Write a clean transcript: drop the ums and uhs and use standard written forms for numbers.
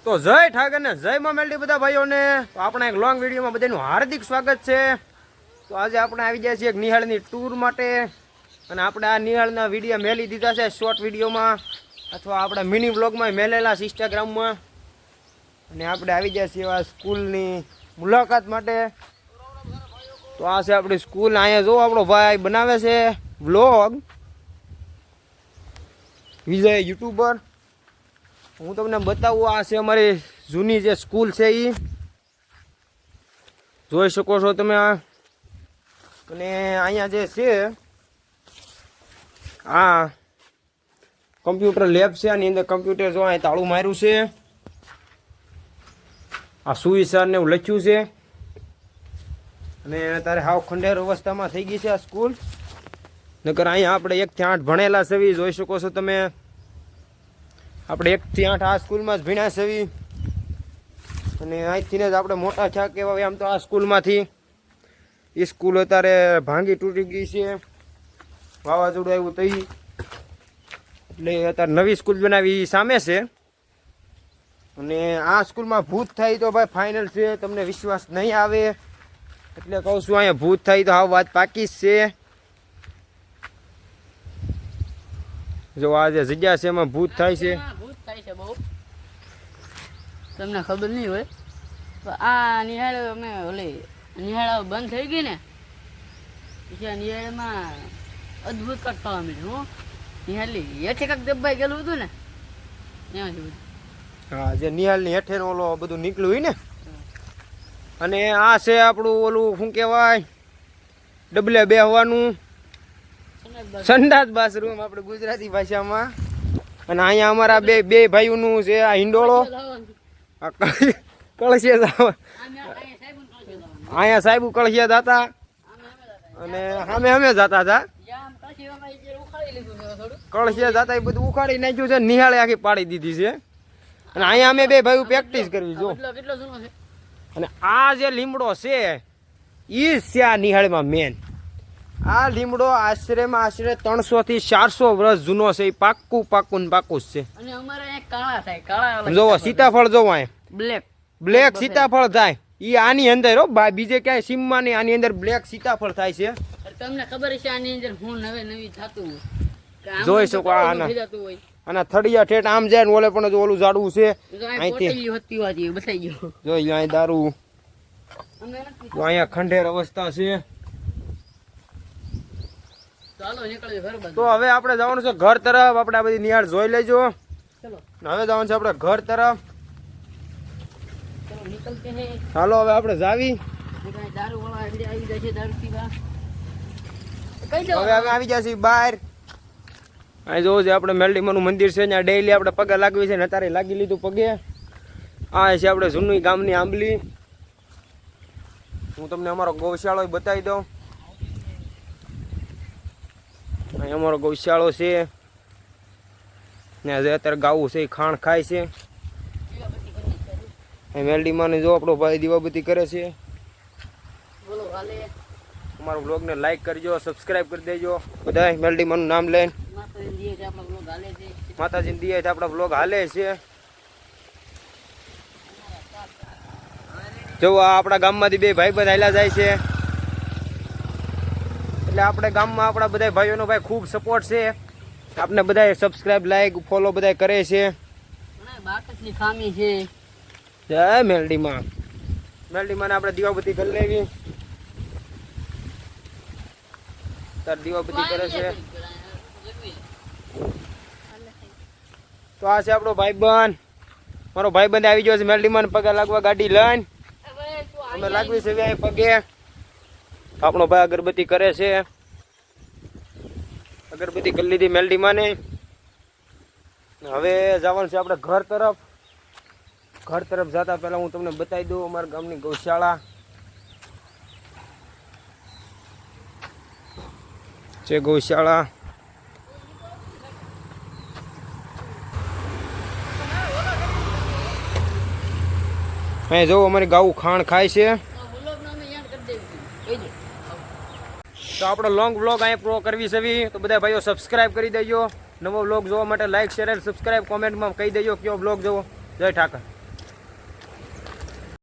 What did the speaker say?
તો જય ઠાકર ને જય માં મેલડી બધા ભાઈઓને. તો આપણા એક લોંગ વિડીયોમાં બધાનું હાર્દિક સ્વાગત છે. તો આજે આપણે આવી ગયા છીએ એક નિહાળની ટૂર માટે, અને આપણે આ નિહાળના વિડીયો મેલી દીધા છે શોર્ટ વિડીયોમાં અથવા આપણા મિની વ્લોગમાં મેલેલા છે ઇન્સ્ટાગ્રામમાં. અને આપણે આવી ગયા છીએ આ સ્કૂલની મુલાકાત માટે. તો આ છે આપણી સ્કૂલ. અહીંયા જો આપણો ભાઈ બનાવે છે વ્લોગ, વિજય યુટ્યુબર. હું તમને બતાવું, આ છે અમારી જૂની જે સ્કૂલ છે એ જોઈ શકો છો તમે. અને અહીંયા જે છે આ કમ્પ્યુટર લેબ છે, આની અંદર કમ્પ્યુટર જો અહીં તાળું માર્યું છે. આ સુવિચાર ને એવું લખ્યું છે. અને તારે હાવ ખંડેર અવસ્થામાં થઈ ગઈ છે આ સ્કૂલ. નકર અહીંયા આપણે 1 થી 8 ભણેલા છે, જોઈ શકો છો તમે. આપણે 1 થી 8 આ સ્કૂલમાં જ ભણ્યા છે. અને અહીંથી જ આપણે મોટા થયા કહેવાય આમ તો આ સ્કૂલમાંથી. એ સ્કૂલ અત્યારે ભાંગી તૂટી ગઈ છે, વાવાઝોડું આવ્યું તો એટલે અત્યારે નવી સ્કૂલ બનાવી સામે છે. અને આ સ્કૂલમાં ભૂત થાય તો ભાઈ ફાઇનલ છે, તમને વિશ્વાસ નહીં આવે એટલે કહું છું. અહીંયા ભૂત થાય તો હા વાત પાકી જ છે. જો આ જે જગ્યા છે એમાં ભૂત થાય છે. બહુ તમને ખબર નહીં હોય તો આ નિહાળ અમે ઓલી નિહાળ બંધ થઈ ગઈ ને પછી આ નિહાળમાં અદ્ભુત કરતા મળ્યું. નિહાળની હેઠે કાંક દબાઈ ગયેલું હતું ને ત્યાંથી. હા, જે નિહાળની હેઠે ઓલો બધું નીકળ્યું હોય ને. અને આ છે આપણું ઓલું શું કહેવાય, ડબલે બેહવાનું સંડાસ બાથરૂમ આપણે ગુજરાતી ભાષામાં. અને અહીંયા અમારા બે ભાઈઓનું છે આ હિંડોળો, કળશિયા. અહીંયા સાહેબ કળશિયા જતા અને સામે અમે જતા હતા. કળશિયા જતા એ બધું ઉખાડી નાખ્યું છે, નિહાળે આખી પાડી દીધી છે. અને અહીંયા અમે બે ભાઈઓ પ્રેક્ટિસ કરવી જો. અને આ જે લીમડો છે એ છે આ નિહાળમાં મેન. આ લીમડો આશરે 300 થી 400 વર્ષ જૂનો છે. એ પાક્કું જ છે. અને અમારે અહીંયા કાળા થાય, કાળા જોવો સીતાફળ જોવો, બ્લેક બ્લેક સીતાફળ થાય. એ આની અંદર હો, બીજે ક્યાંય સીમમાં નહીં, આની અંદર બ્લેક સીતાફળ થાય છે. તમને ખબર છે આની અંદર હું નવી થતું જોઈ શકો. આના થડિયા ઠેઠ આમ જાય ને ઓલે પણ ઓલું ઝાડવું છે. જોઈ અહીં દારૂ, અહીંયા ખંડેર અવસ્થા છે. તો હવે આપણે જવાનું છે ઘર તરફ. આપણે આ બધી નિહાળ જોઈ લેજો. હવે જવાનું છે આપણે ઘર તરફ. ચાલો હવે આપણે જાવી. હવે આવી જશે બહાર. અહીં જોવું છે આપણે મેલડીમાનું મંદિર છે, ત્યાં ડેઈલી આપણે પગે લાગવી છે ને અત્યારે લાગી લીધું પગે. આ છે આપણે જૂની ગામની આંબલી. હું તમને અમારો ગૌશાળો બતાવી દઉં. અહીં અમારો ગૌશાળો છે, ત્યાં જે અત્યારે ગાવું છે એ ખાણ ખાય છે. અહીં મેલડીમાં જો આપણો ભાઈ દીવાબત્તી કરે છે. અમારો બ્લોગને લાઈક કરજો, સબસ્ક્રાઈબ કરી દેજો બધા. મેલડીમાંનું નામ લઈને માતાજીને દિયે આપણા બ્લોગ હાલે છે. જો આ આપણા ગામમાંથી 2 ભાઈ બધા હાલ્યા જાય છે. એટલે આપણે ગામમાં આપણા બધા ભાઈઓનો ભાઈ ખૂબ સપોર્ટ છે. આપણે બધા સબસ્ક્રાઈબ, લાઈક, ફોલો બધા કરે છે. જય મેલડીમાં. મેલડીમાં આપણે દીવાબત્તી કરી લેવી. તાર દીવાબત્તી કરે છે. તો આ છે આપણો ભાઈબંધ. મારો ભાઈબંધ આવી ગયો છે મેલડીમાં પગે લાગવા ગાડી લઈને. અમે લાગવી છે અહીં પગે. આપણો ભાઈ અગરબત્તી કરે છે. અગરબત્તી કરી લીધી મેલડીમાં ને. હવે જવાનું છે આપણે ઘર તરફ. ઘર તરફ જતા પહેલા હું તમને બતાવી દઉં અમારા ગામની ગૌશાળા છે. ગૌશાળા અહીં જોવો અમારી ગાવું ખાણ ખાય છે. તો આપણો લોંગ વ્લોગ અહીંયા પ્રો કરવી છે. તો બધા ભાઈઓ સબસ્ક્રાઈબ કરી દેજો. નવો વ્લોગ જોવા માટે લાઈક, શેર અને સબસ્ક્રાઈબ કોમેન્ટમાં કહી દેજો કયો વ્લોગ જોવો. જય ઠાકર.